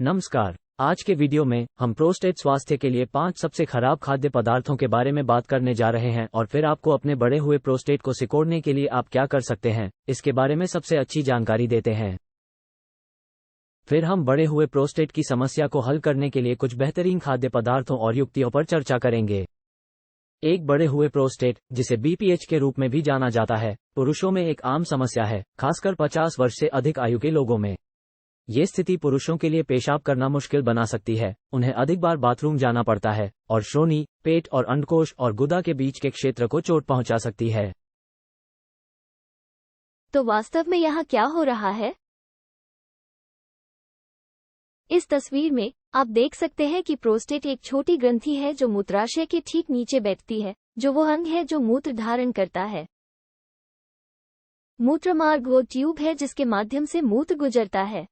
नमस्कार। आज के वीडियो में हम प्रोस्टेट स्वास्थ्य के लिए 5 सबसे खराब खाद्य पदार्थों के बारे में बात करने जा रहे हैं और फिर आपको अपने बढ़े हुए प्रोस्टेट को सिकोड़ने के लिए आप क्या कर सकते हैं, इसके बारे में सबसे अच्छी जानकारी देते हैं। फिर हम बढ़े हुए प्रोस्टेट की समस्या को हल करने के लिए कुछ बेहतरीन खाद्य पदार्थों और युक्तियों पर चर्चा करेंगे। एक बढ़े हुए प्रोस्टेट, जिसे BPH के रूप में भी जाना जाता है, पुरुषों में एक आम समस्या है, खासकर 50 वर्ष से अधिक आयु के लोगों में। ये स्थिति पुरुषों के लिए पेशाब करना मुश्किल बना सकती है, उन्हें अधिक बार बाथरूम जाना पड़ता है और श्रोणि, पेट और अंडकोश और गुदा के बीच के क्षेत्र को चोट पहुंचा सकती है। तो वास्तव में यहाँ क्या हो रहा है? इस तस्वीर में आप देख सकते हैं कि प्रोस्टेट एक छोटी ग्रंथि है जो मूत्राशय के ठीक नीचे बैठती है, जो वो अंग है जो मूत्र धारण करता है। मूत्रमार्ग वो ट्यूब है जिसके माध्यम से मूत्र गुजरता है।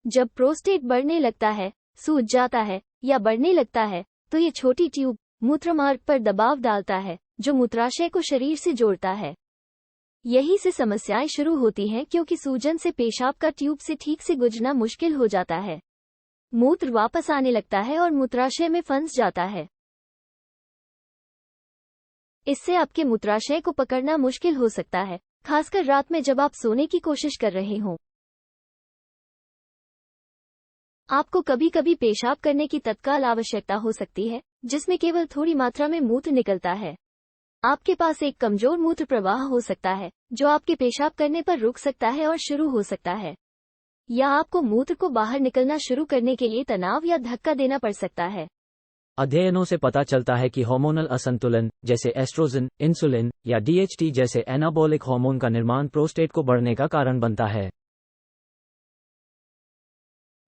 जब प्रोस्टेट बढ़ने लगता है, सूज जाता है या बढ़ने लगता है, तो ये छोटी ट्यूब मूत्रमार्ग पर दबाव डालता है, जो मूत्राशय को शरीर से जोड़ता है। यही से समस्याएं शुरू होती हैं, क्योंकि सूजन से पेशाब का ट्यूब से ठीक से गुजरना मुश्किल हो जाता है। मूत्र वापस आने लगता है और मूत्राशय में फंस जाता है। इससे आपके मूत्राशय को पकड़ना मुश्किल हो सकता है, खासकर रात में जब आप सोने की कोशिश कर रहे हों। आपको कभी कभी पेशाब करने की तत्काल आवश्यकता हो सकती है, जिसमें केवल थोड़ी मात्रा में मूत्र निकलता है। आपके पास एक कमजोर मूत्र प्रवाह हो सकता है, जो आपके पेशाब करने पर रुक सकता है और शुरू हो सकता है, या आपको मूत्र को बाहर निकलना शुरू करने के लिए तनाव या धक्का देना पड़ सकता है। अध्ययनों से पता चलता है कि हार्मोनल असंतुलन, जैसे एस्ट्रोजन, इंसुलिन या DHT जैसे एनाबॉलिक हार्मोन का निर्माण प्रोस्टेट को बढ़ने का कारण बनता है।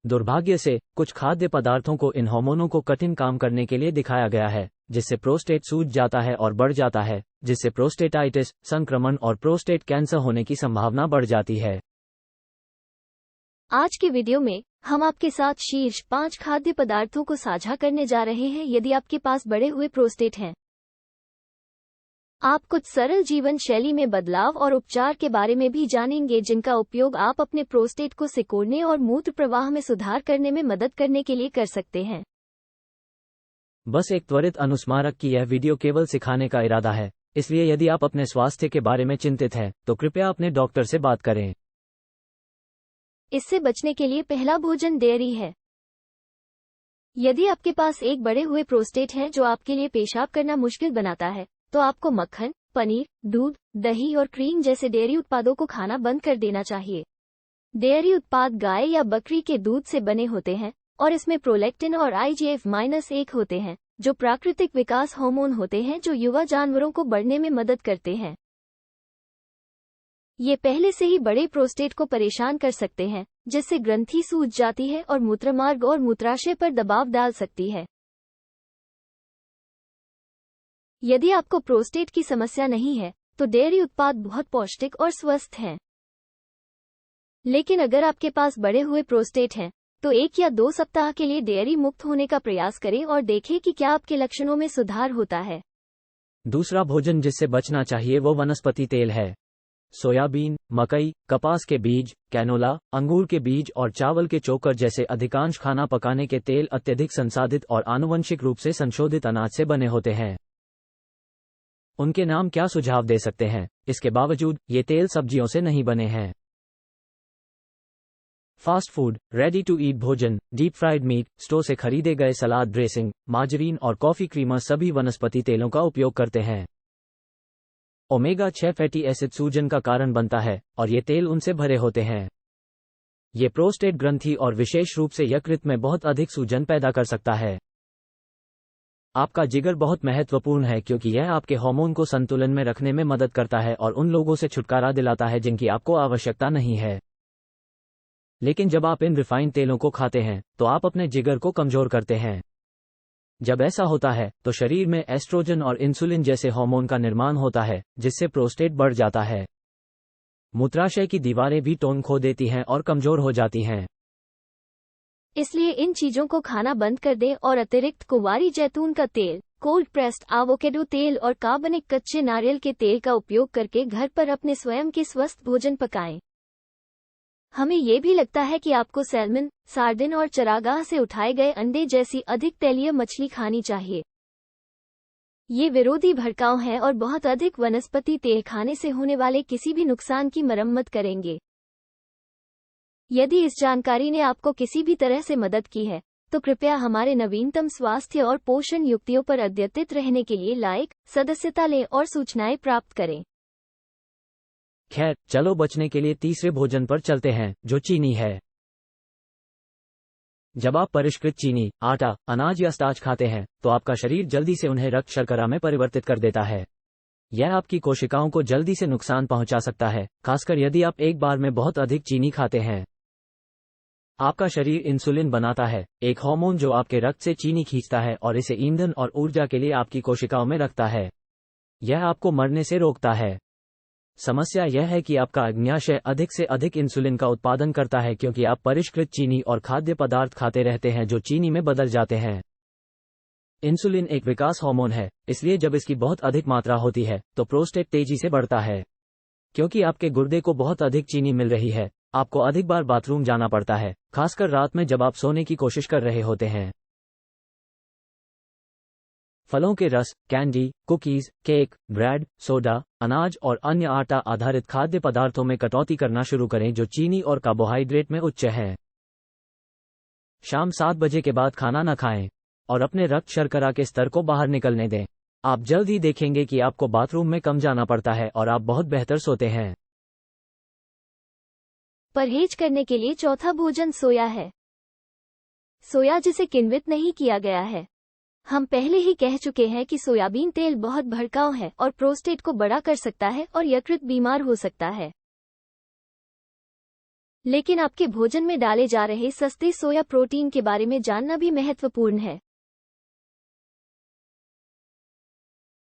दुर्भाग्य से कुछ खाद्य पदार्थों को इन हार्मोनों को कठिन काम करने के लिए दिखाया गया है, जिससे प्रोस्टेट सूज जाता है और बढ़ जाता है, जिससे प्रोस्टेटाइटिस, संक्रमण और प्रोस्टेट कैंसर होने की संभावना बढ़ जाती है। आज के वीडियो में हम आपके साथ शीर्ष 5 खाद्य पदार्थों को साझा करने जा रहे हैं यदि आपके पास बढ़े हुए प्रोस्टेट हैं। आप कुछ सरल जीवन शैली में बदलाव और उपचार के बारे में भी जानेंगे, जिनका उपयोग आप अपने प्रोस्टेट को सिकोड़ने और मूत्र प्रवाह में सुधार करने में मदद करने के लिए कर सकते हैं। बस एक त्वरित अनुस्मारक कि यह वीडियो केवल सिखाने का इरादा है, इसलिए यदि आप अपने स्वास्थ्य के बारे में चिंतित हैं, तो कृपया अपने डॉक्टर से बात करें। इससे बचने के लिए पहला भोजन डेयरी है। यदि आपके पास एक बढ़े हुए प्रोस्टेट है जो आपके लिए पेशाब करना मुश्किल बनाता है, तो आपको मक्खन, पनीर, दूध, दही और क्रीम जैसे डेयरी उत्पादों को खाना बंद कर देना चाहिए। डेयरी उत्पाद गाय या बकरी के दूध से बने होते हैं और इसमें प्रोलैक्टिन और IGF-1 होते हैं, जो प्राकृतिक विकास हार्मोन होते हैं जो युवा जानवरों को बढ़ने में मदद करते हैं। ये पहले से ही बड़े प्रोस्टेट को परेशान कर सकते हैं, जिससे ग्रंथि सूज जाती है और मूत्रमार्ग और मूत्राशय पर दबाव डाल सकती है। यदि आपको प्रोस्टेट की समस्या नहीं है, तो डेयरी उत्पाद बहुत पौष्टिक और स्वस्थ हैं। लेकिन अगर आपके पास बढ़े हुए प्रोस्टेट हैं, तो 1 या 2 सप्ताह के लिए डेयरी मुक्त होने का प्रयास करें और देखें कि क्या आपके लक्षणों में सुधार होता है। दूसरा भोजन जिससे बचना चाहिए वो वनस्पति तेल है। सोयाबीन, मकई, कपास के बीज, कैनोला, अंगूर के बीज और चावल के चोकर जैसे अधिकांश खाना पकाने के तेल अत्यधिक संसाधित और आनुवंशिक रूप से संशोधित अनाज से बने होते हैं। उनके नाम क्या सुझाव दे सकते हैं, इसके बावजूद ये तेल सब्जियों से नहीं बने हैं। Fast food, ready to eat भोजन, डीप फ्राइड मीट, स्टोर से खरीदे गए सलाद ड्रेसिंग, मार्जरीन और कॉफी क्रीमर सभी वनस्पति तेलों का उपयोग करते हैं। ओमेगा 6 फैटी एसिड सूजन का कारण बनता है और ये तेल उनसे भरे होते हैं। ये प्रोस्टेट ग्रंथि और विशेष रूप से यकृत में बहुत अधिक सूजन पैदा कर सकता है। आपका जिगर बहुत महत्वपूर्ण है, क्योंकि यह आपके हार्मोन को संतुलन में रखने में मदद करता है और उन लोगों से छुटकारा दिलाता है जिनकी आपको आवश्यकता नहीं है। लेकिन जब आप इन रिफाइंड तेलों को खाते हैं, तो आप अपने जिगर को कमजोर करते हैं। जब ऐसा होता है, तो शरीर में एस्ट्रोजन और इंसुलिन जैसे हार्मोन का निर्माण होता है, जिससे प्रोस्टेट बढ़ जाता है। मूत्राशय की दीवारें भी टोन खो देती हैं और कमजोर हो जाती हैं। इसलिए इन चीजों को खाना बंद कर दें और अतिरिक्त कुंवारी जैतून का तेल, कोल्ड प्रेस्ड एवोकेडो तेल और कार्बनिक कच्चे नारियल के तेल का उपयोग करके घर पर अपने स्वयं के स्वस्थ भोजन पकाएं। हमें ये भी लगता है कि आपको सैल्मन, सार्डिन और चरागाह से उठाए गए अंडे जैसी अधिक तैलीय मछली खानी चाहिए। ये विरोधी भड़काऊ है और बहुत अधिक वनस्पति तेल खाने से होने वाले किसी भी नुकसान की मरम्मत करेंगे। यदि इस जानकारी ने आपको किसी भी तरह से मदद की है, तो कृपया हमारे नवीनतम स्वास्थ्य और पोषण युक्तियों पर अद्यतित रहने के लिए लाइक, सदस्यता लें और सूचनाएं प्राप्त करें। खैर, चलो बचने के लिए तीसरे भोजन पर चलते हैं, जो चीनी है। जब आप परिष्कृत चीनी, आटा, अनाज या स्टार्च खाते हैं, तो आपका शरीर जल्दी से उन्हें रक्त शर्करा में परिवर्तित कर देता है। यह आपकी कोशिकाओं को जल्दी से नुकसान पहुंचा सकता है, खासकर यदि आप एक बार में बहुत अधिक चीनी खाते हैं। आपका शरीर इंसुलिन बनाता है, एक हार्मोन जो आपके रक्त से चीनी खींचता है और इसे ईंधन और ऊर्जा के लिए आपकी कोशिकाओं में रखता है। यह आपको मरने से रोकता है। समस्या यह है कि आपका अग्न्याशय अधिक से अधिक इंसुलिन का उत्पादन करता है क्योंकि आप परिष्कृत चीनी और खाद्य पदार्थ खाते रहते हैं जो चीनी में बदल जाते हैं। इंसुलिन एक विकास हार्मोन है, इसलिए जब इसकी बहुत अधिक मात्रा होती है तो प्रोस्टेट तेजी से बढ़ता है। क्योंकि आपके गुर्दे को बहुत अधिक चीनी मिल रही है, आपको अधिक बार बाथरूम जाना पड़ता है, खासकर रात में जब आप सोने की कोशिश कर रहे होते हैं। फलों के रस, candy, cookies, cake, bread, soda, अनाज और अन्य आटा आधारित खाद्य पदार्थों में कटौती करना शुरू करें जो चीनी और कार्बोहाइड्रेट में उच्च है। शाम 7 बजे के बाद खाना न खाएं और अपने रक्त शर्करा के स्तर को बाहर निकलने दें। आप जल्द ही देखेंगे कि आपको बाथरूम में कम जाना पड़ता है और आप बहुत बेहतर सोते हैं। परहेज करने के लिए चौथा भोजन सोया है। सोया जिसे किण्वित नहीं किया गया है। हम पहले ही कह चुके हैं कि सोयाबीन तेल बहुत भड़काऊ है और प्रोस्टेट को बड़ा कर सकता है और यकृत बीमार हो सकता है। लेकिन आपके भोजन में डाले जा रहे सस्ते सोया प्रोटीन के बारे में जानना भी महत्वपूर्ण है।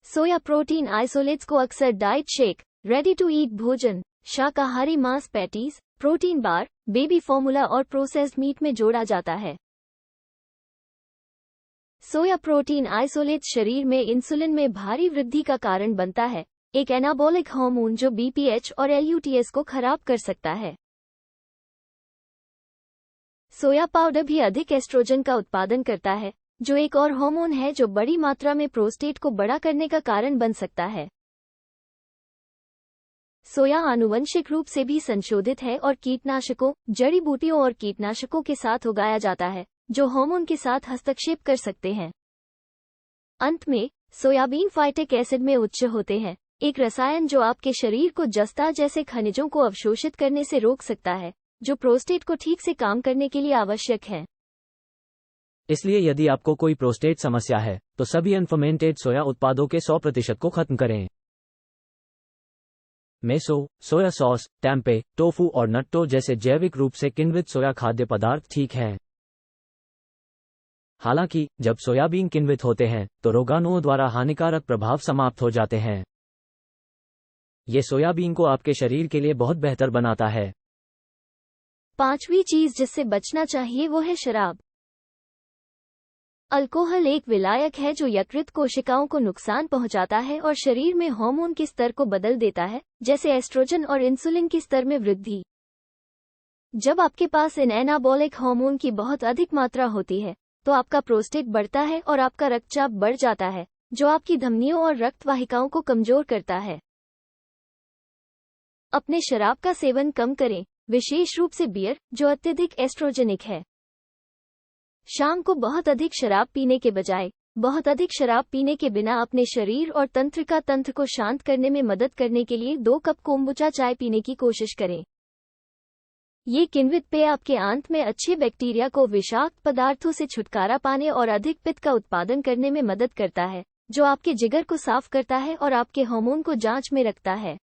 सोया प्रोटीन आइसोलेट्स को अक्सर diet shake, ready to eat भोजन, शाकाहारी मांस patties, protein bar, baby formula और प्रोसेस्ड मीट में जोड़ा जाता है। सोया प्रोटीन आइसोलेट शरीर में इंसुलिन में भारी वृद्धि का कारण बनता है, एक एनाबॉलिक हार्मोन जो बीपीएच और एलयूटीएस को खराब कर सकता है। सोया पाउडर भी अधिक एस्ट्रोजन का उत्पादन करता है, जो एक और हार्मोन है जो बड़ी मात्रा में प्रोस्टेट को बड़ा करने का कारण बन सकता है। सोया आनुवंशिक रूप से भी संशोधित है और कीटनाशकों, जड़ी बूटियों और कीटनाशकों के साथ उगाया जाता है, जो हार्मोन के साथ हस्तक्षेप कर सकते हैं। अंत में, सोयाबीन फाइटिक एसिड में उच्च होते हैं, एक रसायन जो आपके शरीर को जस्ता जैसे खनिजों को अवशोषित करने से रोक सकता है, जो प्रोस्टेट को ठीक से काम करने के लिए आवश्यक है। इसलिए यदि आपको कोई प्रोस्टेट समस्या है, तो सभी अनफर्मेंटेड सोया उत्पादों के 100% को खत्म करें। Miso, soya sauce, tempeh, tofu और नट्टो जैसे जैविक रूप से किण्वित सोया खाद्य पदार्थ ठीक हैं। हालांकि, जब सोयाबीन किण्वित होते हैं, तो रोगाणुओं द्वारा हानिकारक प्रभाव समाप्त हो जाते हैं। ये सोयाबीन को आपके शरीर के लिए बहुत बेहतर बनाता है। पांचवी चीज जिससे बचना चाहिए वो है शराब। अल्कोहल एक विलायक है जो यकृत कोशिकाओं को नुकसान पहुंचाता है और शरीर में हार्मोन के स्तर को बदल देता है, जैसे एस्ट्रोजन और इंसुलिन के स्तर में वृद्धि। जब आपके पास इन एनाबॉलिक हार्मोन की बहुत अधिक मात्रा होती है, तो आपका प्रोस्टेट बढ़ता है और आपका रक्तचाप बढ़ जाता है, जो आपकी धमनियों और रक्त वाहिकाओं को कमजोर करता है। अपने शराब का सेवन कम करें, विशेष रूप से बियर, जो अत्यधिक एस्ट्रोजेनिक है। शाम को बहुत अधिक शराब पीने के बजाय, बहुत अधिक शराब पीने के बिना अपने शरीर और तंत्रिका तंत्र को शांत करने में मदद करने के लिए 2 कप कोम्बुचा चाय पीने की कोशिश करें। ये किण्वित पेय आपके आंत में अच्छे बैक्टीरिया को विषाक्त पदार्थों से छुटकारा पाने और अधिक पित्त का उत्पादन करने में मदद करता है, जो आपके जिगर को साफ करता है और आपके हार्मोन को जांच में रखता है।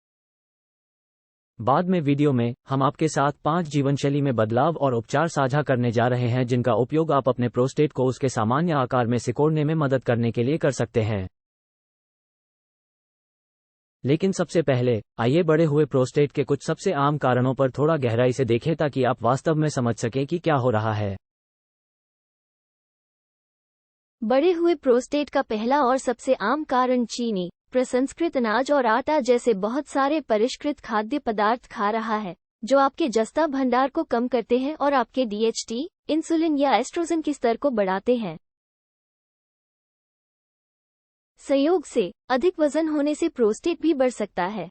बाद में वीडियो में हम आपके साथ 5 जीवनशैली में बदलाव और उपचार साझा करने जा रहे हैं जिनका उपयोग आप अपने प्रोस्टेट को उसके सामान्य आकार में सिकोड़ने में मदद करने के लिए कर सकते हैं। लेकिन सबसे पहले, आइए बढ़े हुए प्रोस्टेट के कुछ सबसे आम कारणों पर थोड़ा गहराई से देखें ताकि आप वास्तव में समझ सकें कि क्या हो रहा है। बढ़े हुए प्रोस्टेट का पहला और सबसे आम कारण चीनी, प्रसंस्कृत अनाज और आटा जैसे बहुत सारे परिष्कृत खाद्य पदार्थ खा रहा है, जो आपके जस्ता भंडार को कम करते हैं और आपके DHT, इंसुलिन या एस्ट्रोजन के स्तर को बढ़ाते हैं। संयोग से अधिक वजन होने से प्रोस्टेट भी बढ़ सकता है।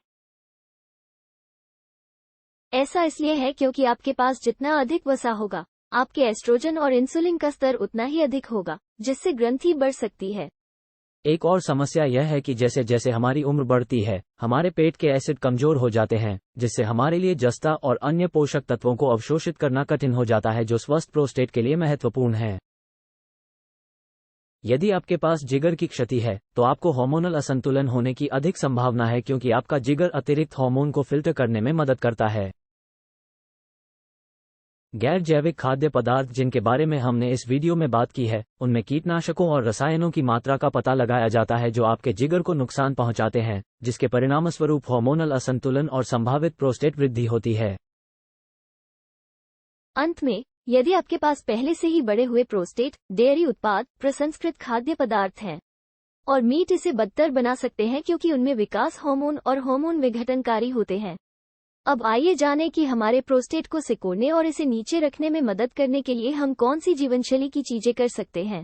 ऐसा इसलिए है क्योंकि आपके पास जितना अधिक वसा होगा, आपके एस्ट्रोजन और इंसुलिन का स्तर उतना ही अधिक होगा, जिससे ग्रंथि बढ़ सकती है। एक और समस्या यह है कि जैसे जैसे हमारी उम्र बढ़ती है, हमारे पेट के एसिड कमजोर हो जाते हैं, जिससे हमारे लिए जस्ता और अन्य पोषक तत्वों को अवशोषित करना कठिन हो जाता है, जो स्वस्थ प्रोस्टेट के लिए महत्वपूर्ण है। यदि आपके पास जिगर की क्षति है, तो आपको हार्मोनल असंतुलन होने की अधिक संभावना है, क्योंकि आपका जिगर अतिरिक्त हार्मोन को फिल्टर करने में मदद करता है। गैर जैविक खाद्य पदार्थ जिनके बारे में हमने इस वीडियो में बात की है, उनमें कीटनाशकों और रसायनों की मात्रा का पता लगाया जाता है जो आपके जिगर को नुकसान पहुंचाते हैं, जिसके परिणामस्वरूप हार्मोनल असंतुलन और संभावित प्रोस्टेट वृद्धि होती है। अंत में, यदि आपके पास पहले से ही बढ़े हुए प्रोस्टेट, डेयरी उत्पाद, प्रसंस्कृत खाद्य पदार्थ हैं और मीट इसे बदतर बना सकते हैं क्योंकि उनमें विकास हार्मोन और हार्मोन विघटनकारी होते हैं। अब आइए जानें कि हमारे प्रोस्टेट को सिकोड़ने और इसे नीचे रखने में मदद करने के लिए हम कौन सी जीवनशैली की चीजें कर सकते हैं।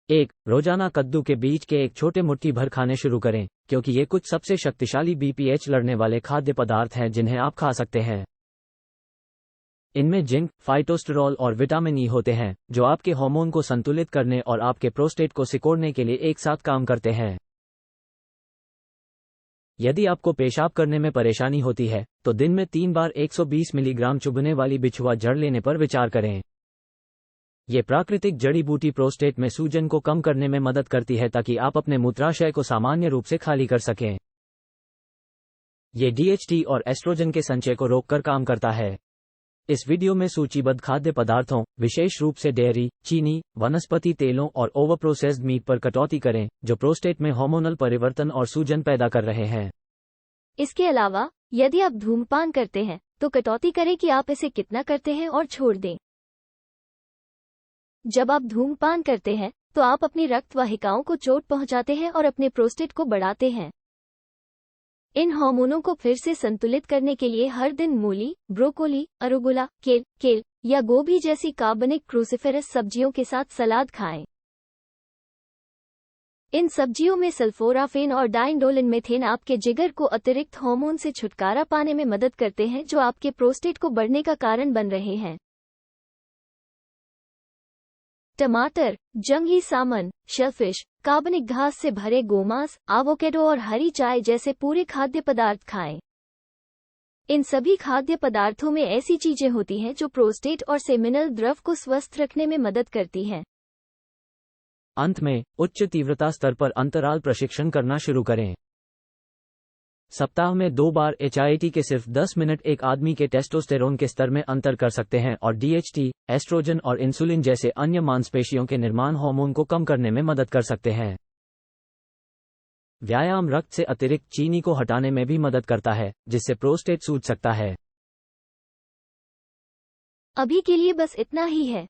1. रोजाना कद्दू के बीज के एक छोटे मुट्ठी भर खाने शुरू करें, क्योंकि ये कुछ सबसे शक्तिशाली BPH लड़ने वाले खाद्य पदार्थ हैं जिन्हें आप खा सकते हैं। इनमें जिंक, फाइटोस्टेरॉल और विटामिन ई होते हैं, जो आपके हार्मोन को संतुलित करने और आपके प्रोस्टेट को सिकोड़ने के लिए एक साथ काम करते हैं। यदि आपको पेशाब करने में परेशानी होती है, तो दिन में 3 बार 120 मिलीग्राम चुभने वाली बिछुआ जड़ लेने पर विचार करें। ये प्राकृतिक जड़ी बूटी प्रोस्टेट में सूजन को कम करने में मदद करती है, ताकि आप अपने मूत्राशय को सामान्य रूप से खाली कर सकें। ये DHT और एस्ट्रोजन के संचय को रोककर काम करता है। इस वीडियो में सूचीबद्ध खाद्य पदार्थों, विशेष रूप से डेयरी, चीनी, वनस्पति तेलों और ओवर प्रोसेस्ड मीट पर कटौती करें, जो प्रोस्टेट में हार्मोनल परिवर्तन और सूजन पैदा कर रहे हैं। इसके अलावा, यदि आप धूम्रपान करते हैं, तो कटौती करें कि आप इसे कितना करते हैं और छोड़ दें। जब आप धूम्रपान करते हैं, तो आप अपनी रक्त वाहिकाओं को चोट पहुंचाते हैं और अपने प्रोस्टेट को बढ़ाते हैं। इन हार्मोनों को फिर से संतुलित करने के लिए हर दिन मूली, ब्रोकोली, अरुगुला, केल या गोभी जैसी कार्बनिक क्रूसिफेरस सब्जियों के साथ सलाद खाएं। इन सब्जियों में सल्फोराफेन और डाइंडोलिन आपके जिगर को अतिरिक्त हार्मोन से छुटकारा पाने में मदद करते हैं, जो आपके प्रोस्टेट को बढ़ने का कारण बन रहे हैं। टमाटर, जंगली सामन, शेलफिश, कार्बनिक घास से भरे गोमांस, एवोकेडो और हरी चाय जैसे पूरे खाद्य पदार्थ खाएं। इन सभी खाद्य पदार्थों में ऐसी चीजें होती हैं जो प्रोस्टेट और सेमिनल द्रव को स्वस्थ रखने में मदद करती हैं। अंत में, उच्च तीव्रता स्तर पर अंतराल प्रशिक्षण करना शुरू करें। सप्ताह में 2 बार HIIT के सिर्फ 10 मिनट एक आदमी के टेस्टोस्टेरोन के स्तर में अंतर कर सकते हैं और DHT, एस्ट्रोजन और इंसुलिन जैसे अन्य मांसपेशियों के निर्माण हार्मोन को कम करने में मदद कर सकते हैं। व्यायाम रक्त से अतिरिक्त चीनी को हटाने में भी मदद करता है, जिससे प्रोस्टेट सूज सकता है। अभी के लिए बस इतना ही है।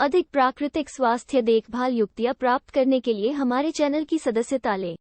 अधिक प्राकृतिक स्वास्थ्य देखभाल युक्तियां प्राप्त करने के लिए हमारे चैनल की सदस्यता लें।